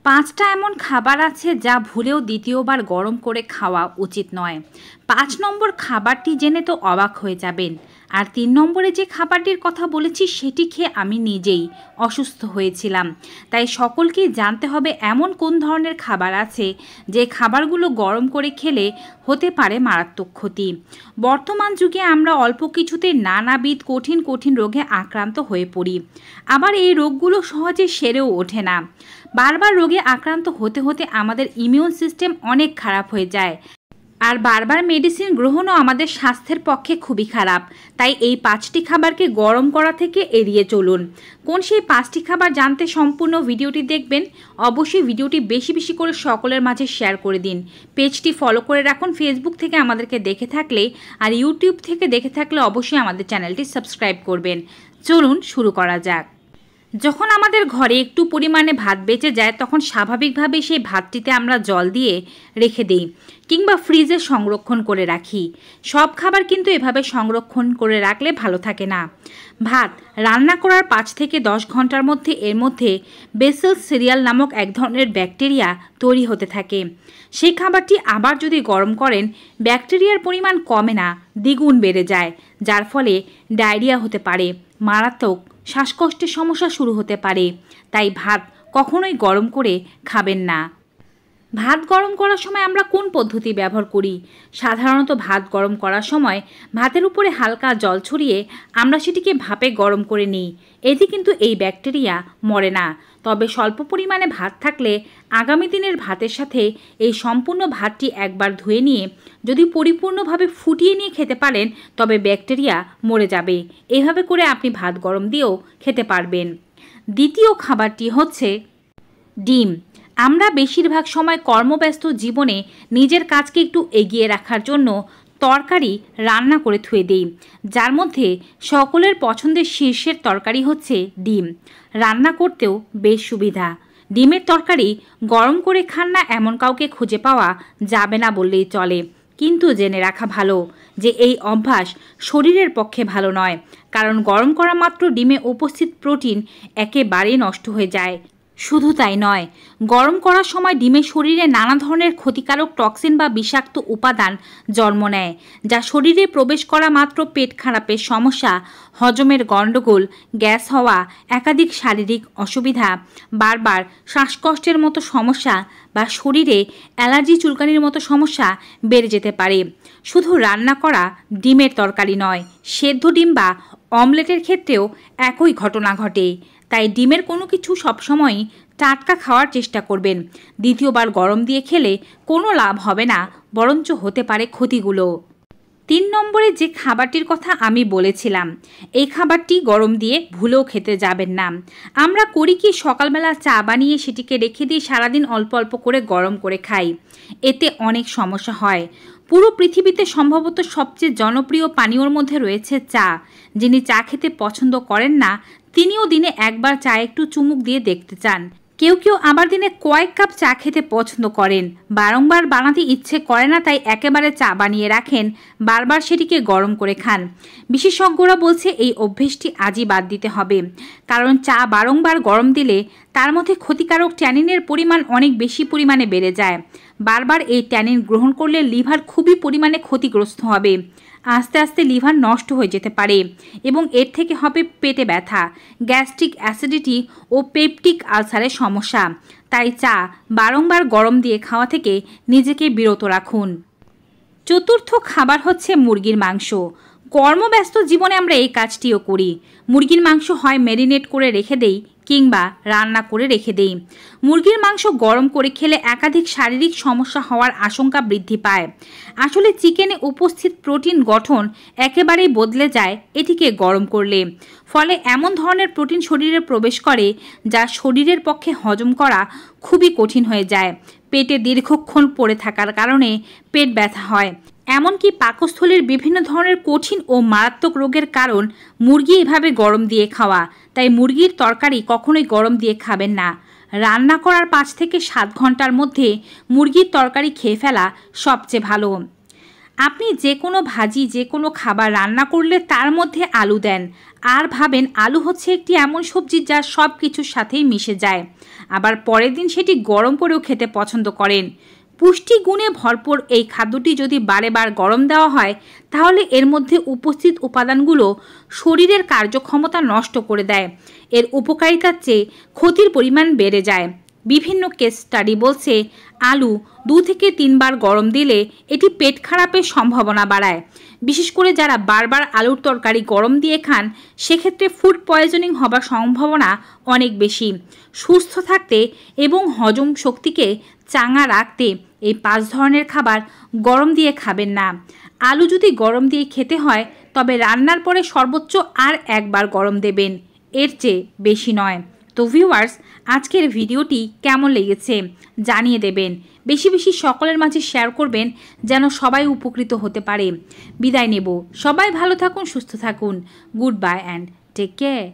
পাঁচটা এমন খাবার আছে যা ভুলেও দ্বিতীয়বার গরম করে খাওয়া উচিত নয়। ৫ নম্বর খাবারটি জেনে তো অবাক হয়ে যাবেন। আর ৩ নম্বরে যে খাবারটির কথা বলেছি সেটি খেয়ে আমি নিজেই অসুস্থ হয়েছিলাম। তাই সকলকেই জানতে হবে এমন কোন ধরনের খাবার আছে যে খাবারগুলো গরম করে খেলে হতে পারে মারাত্মক ক্ষতি। বর্তমান যুগে আমরা অল্প কিছুতে নানাবিধ কঠিন কঠিন রোগে আক্রান্ত হয়ে পড়ি। আবার এই রোগগুলো সহজে সেরেও ওঠে না। বারবার রোগে আক্রান্ত হতে হতে আমাদের ইমিউন সিস্টেম অনেক খারাপ হয়ে যায়। আর বারবার মেডিসিন গ্রহণও আমাদের স্বাস্থ্যের পক্ষে খুবই খারাপ। তাই এই ৫টি খাবারকে গরম করা থেকে এড়িয়ে চলুন। কোন সেই ৫টি খাবার জানতে সম্পূর্ণ ভিডিওটি দেখবেন। অবশ্যই ভিডিওটি বেশি বেশি করে সকলের মাঝে শেয়ার করে দিন। পেজটি ফলো করে রাখুন ফেসবুক থেকে আমাদেরকে দেখে থাকলে, আর ইউটিউব থেকে দেখে থাকলে অবশ্যই আমাদের চ্যানেলটি সাবস্ক্রাইব করবেন। চলুন শুরু করা যাক। যখন আমাদের ঘরে একটু পরিমাণে ভাত বেঁচে যায় তখন স্বাভাবিকভাবেই সেই ভাতটিতে আমরা জল দিয়ে রেখে দিই কিংবা ফ্রিজে সংরক্ষণ করে রাখি। সব খাবার কিন্তু এভাবে সংরক্ষণ করে রাখলে ভালো থাকে না। ভাত রান্না করার ৫ থেকে ১০ ঘন্টার মধ্যে এর মধ্যে বেসেলস সিরিয়াল নামক এক ধরনের ব্যাকটেরিয়া তৈরি হতে থাকে। সেই খাবারটি আবার যদি গরম করেন ব্যাকটেরিয়ার পরিমাণ কমে না, দ্বিগুণ বেড়ে যায়, যার ফলে ডায়রিয়া হতে পারে, মারাত্মক শ্বাসকষ্টের সমস্যা শুরু হতে পারে। তাই ভাত কখনোই গরম করে খাবেন না। ভাত গরম করার সময় আমরা কোন পদ্ধতি ব্যবহার করি? সাধারণত ভাত গরম করার সময় ভাতের উপরে হালকা জল ছড়িয়ে আমরা সেটিকে ভাপে গরম করে নিই। এতে কিন্তু এই ব্যাকটেরিয়া মরে না। তবে স্বল্প পরিমাণে ভাত থাকলে আগামী দিনের ভাতের সাথে এই সম্পূর্ণ ভাতটি একবার ধুয়ে নিয়ে যদি পরিপূর্ণভাবে ফুটিয়ে নিয়ে খেতে পারেন তবে ব্যাকটেরিয়া মরে যাবে। এভাবে করে আপনি ভাত গরম দিয়েও খেতে পারবেন। দ্বিতীয় খাবারটি হচ্ছে ডিম। আমরা বেশিরভাগ সময় কর্মব্যস্ত জীবনে নিজের কাজকে একটু এগিয়ে রাখার জন্য তরকারি রান্না করে থুয়ে দিই, যার মধ্যে সকলের পছন্দের শীর্ষের তরকারি হচ্ছে ডিম। রান্না করতেও বেশ সুবিধা। ডিমের তরকারি গরম করে খান না এমন কাউকে খুঁজে পাওয়া যাবে না বললেই চলে। কিন্তু জেনে রাখা ভালো যে এই অভ্যাস শরীরের পক্ষে ভালো নয়, কারণ গরম করা মাত্র ডিমে উপস্থিত প্রোটিন একেবারেই নষ্ট হয়ে যায়। শুধু তাই নয়, গরম করার সময় ডিমের শরীরে নানা ধরনের ক্ষতিকারক টক্সিন বা বিষাক্ত উপাদান জন্ম নেয়, যা শরীরে প্রবেশ করা মাত্র পেট খারাপের সমস্যা, হজমের গণ্ডগোল, গ্যাস হওয়া, একাধিক শারীরিক অসুবিধা, বারবার শ্বাসকষ্টের মতো সমস্যা বা শরীরে অ্যালার্জি চুলকানির মতো সমস্যা বেড়ে যেতে পারে। শুধু রান্না করা ডিমের তরকারি নয়, সেদ্ধ ডিম বা অমলেটের ক্ষেত্রেও একই ঘটনা ঘটে। তাই ডিমের কোনো কিছু সবসময়ই টাটকা খাওয়ার চেষ্টা করবেন। দ্বিতীয়বার গরম দিয়ে খেলে কোনো লাভ হবে না, বরঞ্চ হতে পারে ক্ষতিগুলো। ৩ নম্বরে যে খাবারটির কথা আমি বলেছিলাম, এই খাবারটি গরম দিয়ে ভুলেও খেতে যাবেন না। আমরা করি কি, সকালবেলা চা বানিয়ে সেটিকে রেখে দিয়ে সারাদিন অল্প অল্প করে গরম করে খাই। এতে অনেক সমস্যা হয়। পুরো পৃথিবীতে সম্ভবত সবচেয়ে জনপ্রিয় পানীয়র মধ্যে রয়েছে চা। যিনি চা খেতে পছন্দ করেন না তিনিও দিনে একবার চা একটু চুমুক দিয়ে দেখতে চান। কেউ কেউ আবার দিনে কয়েক কাপ চা খেতে পছন্দ করেন। বারংবার বানাতে ইচ্ছে করে না, তাই একেবারে চা বানিয়ে রাখেন, বারবার সেটিকে গরম করে খান। বিশেষজ্ঞরা বলছে এই অভ্যেসটি আজই বাদ দিতে হবে, কারণ চা বারংবার গরম দিলে তার মধ্যে ক্ষতিকারক ট্যানিনের পরিমাণ অনেক বেশি পরিমাণে বেড়ে যায়। বারবার এই ট্যানিন গ্রহণ করলে লিভার খুবই পরিমাণে ক্ষতিগ্রস্ত হবে। আস্তে আস্তে লিভার নষ্ট হয়ে যেতে পারে এবং এর থেকে হবে পেটে ব্যথা, গ্যাস্ট্রিক অ্যাসিডিটি ও পেপটিক আলসারের সমস্যা। তাই চা বারংবার গরম দিয়ে খাওয়া থেকে নিজেকে বিরত রাখুন। চতুর্থ খাবার হচ্ছে মুরগির মাংস। কর্মব্যস্ত জীবনে আমরা এই কাজটিও করি। মুরগির মাংস হয় ম্যারিনেট করে রেখে দেই কিংবা রান্না করে রেখে দেই। মুরগির মাংস গরম করে খেলে একাধিক শারীরিক সমস্যা হওয়ার আশঙ্কা বৃদ্ধি পায়। আসলে চিকেনে উপস্থিত প্রোটিন গঠন একেবারেই বদলে যায় এটিকে গরম করলে। ফলে এমন ধরনের প্রোটিন শরীরে প্রবেশ করে যা শরীরের পক্ষে হজম করা খুবই কঠিন হয়ে যায়। পেটে দীর্ঘক্ষণ পড়ে থাকার কারণে পেট ব্যথা হয়। এমনকি পাকস্থলীর বিভিন্ন ধরনের কঠিন ও মারাত্মক রোগের কারণ মুরগি এভাবে গরম দিয়ে খাওয়া। তাই মুরগির তরকারি কখনোই গরম দিয়ে খাবেন না। রান্না করার ৫ থেকে ৭ ঘন্টার মধ্যে মুরগির তরকারি খেয়ে ফেলা সবচেয়ে ভালো। আপনি যে কোনো ভাজি যে কোনো খাবার রান্না করলে তার মধ্যে আলু দেন আর ভাবেন আলু হচ্ছে একটি এমন সবজি যা সব কিছুর সাথেই মিশে যায়, আবার পরের দিন সেটি গরম করেও খেতে পছন্দ করেন। পুষ্টিগুণে ভরপুর এই খাদ্যটি যদি বারেবার গরম দেওয়া হয় তাহলে এর মধ্যে উপস্থিত উপাদানগুলো শরীরের কার্যক্ষমতা নষ্ট করে দেয়। এর উপকারিতার চেয়ে ক্ষতির পরিমাণ বেড়ে যায়। বিভিন্ন কেস স্টাডি বলছে আলু 2 থেকে 3 বার গরম দিলে এটি পেট খারাপের সম্ভাবনা বাড়ায়। বিশেষ করে যারা বারবার আলুর তরকারি গরম দিয়ে খান সেক্ষেত্রে ফুড পয়জনিং হবার সম্ভাবনা অনেক বেশি। সুস্থ থাকতে এবং হজম শক্তিকে চাঙ্গা রাখতে এই 5 ধরনের খাবার গরম দিয়ে খাবেন না। আলু যদি গরম দিয়ে খেতে হয় তবে রান্নার পরে সর্বোচ্চ আর একবার গরম দেবেন, এর চেয়ে বেশি নয়। তো ভিউয়ার্স, আজকের ভিডিওটি কেমন লেগেছে জানিয়ে দেবেন, বেশি বেশি সকলের মাঝে শেয়ার করবেন যেন সবাই উপকৃত হতে পারে। বিদায় নেব, সবাই ভালো থাকুন, সুস্থ থাকুন। Good bye and take care.